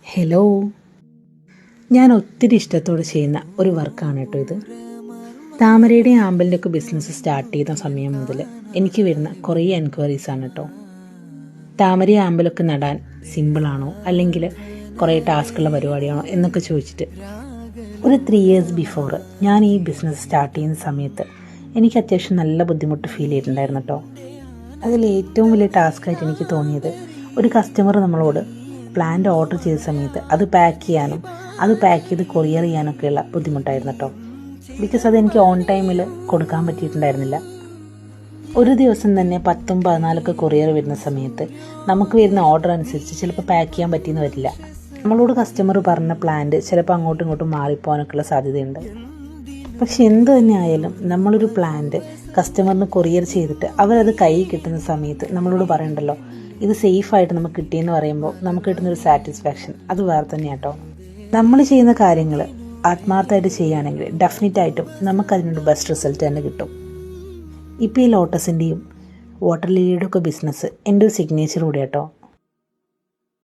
Hello, ഞാൻ ഒത്തിരി ഇഷ്ടത്തോടെ ചെയ്യുന്ന ഒരു വർക്കാണ് കേട്ടോ ഇത്. താമരയുടെയും ആമ്പലിൻ്റെ ഒക്കെ ബിസിനസ് സ്റ്റാർട്ട് ചെയ്ത സമയം മുതൽ എനിക്ക് വരുന്ന കുറേ എൻക്വയറീസാണ് കേട്ടോ. താമരയും ആമ്പലൊക്കെ നടാൻ സിമ്പിളാണോ അല്ലെങ്കിൽ കുറേ ടാസ്ക്കുള്ള പരിപാടിയാണോ എന്നൊക്കെ ചോദിച്ചിട്ട് ഒരു 3 years ബിഫോർ ഞാൻ ഈ ബിസിനസ് സ്റ്റാർട്ട് ചെയ്യുന്ന സമയത്ത് എനിക്ക് അത്യാവശ്യം നല്ല ബുദ്ധിമുട്ട് ഫീൽ ചെയ്തിട്ടുണ്ടായിരുന്നു കേട്ടോ. അതിൽ ഏറ്റവും വലിയ ടാസ്ക്കായിട്ട് എനിക്ക് തോന്നിയത്, ഒരു കസ്റ്റമർ നമ്മളോട് പ്ലാന്റ് ഓർഡർ ചെയ്ത സമയത്ത് അത് പാക്ക് ചെയ്യാനും അത് പാക്ക് ചെയ്ത് കൊറിയർ ചെയ്യാനൊക്കെയുള്ള ബുദ്ധിമുട്ടായിരുന്നു കേട്ടോ. ബിക്കോസ് അതെനിക്ക് ഓൺ ടൈമിൽ കൊടുക്കാൻ പറ്റിയിട്ടുണ്ടായിരുന്നില്ല. ഒരു ദിവസം തന്നെ 10-14 കൊറിയർ വരുന്ന സമയത്ത് നമുക്ക് വരുന്ന ഓർഡർ അനുസരിച്ച് ചിലപ്പോൾ പാക്ക് ചെയ്യാൻ പറ്റിയെന്ന് വരില്ല. നമ്മളോട് കസ്റ്റമർ പറഞ്ഞ പ്ലാന്റ് ചിലപ്പോൾ അങ്ങോട്ടും ഇങ്ങോട്ടും മാറിപ്പോകാനൊക്കെയുള്ള സാധ്യതയുണ്ട്. പക്ഷെ എന്ത് തന്നെ ആയാലും നമ്മളൊരു പ്ലാന്റ് കസ്റ്റമറിന് കൊറിയർ ചെയ്തിട്ട് അവരത് കയ്യിൽ കിട്ടുന്ന സമയത്ത് നമ്മളോട് പറയണ്ടല്ലോ, ഇത് സേഫായിട്ട് നമുക്ക് കിട്ടിയെന്ന് പറയുമ്പോൾ നമുക്ക് കിട്ടുന്നൊരു സാറ്റിസ്ഫാക്ഷൻ അത് വേറെ തന്നെ കേട്ടോ. നമ്മൾ ചെയ്യുന്ന കാര്യങ്ങൾ ആത്മാർത്ഥമായിട്ട് ചെയ്യുകയാണെങ്കിൽ ഡെഫിനറ്റായിട്ടും നമുക്കതിനൊരു ബെസ്റ്റ് റിസൾട്ട് തന്നെ കിട്ടും. ഇപ്പോൾ ഈ ലോട്ടസിൻ്റെയും വാട്ടർ ലില്ലിയുടെ ഒക്കെ ബിസിനസ് എൻ്റെ ഒരു സിഗ്നേച്ചർ കൂടി കേട്ടോ.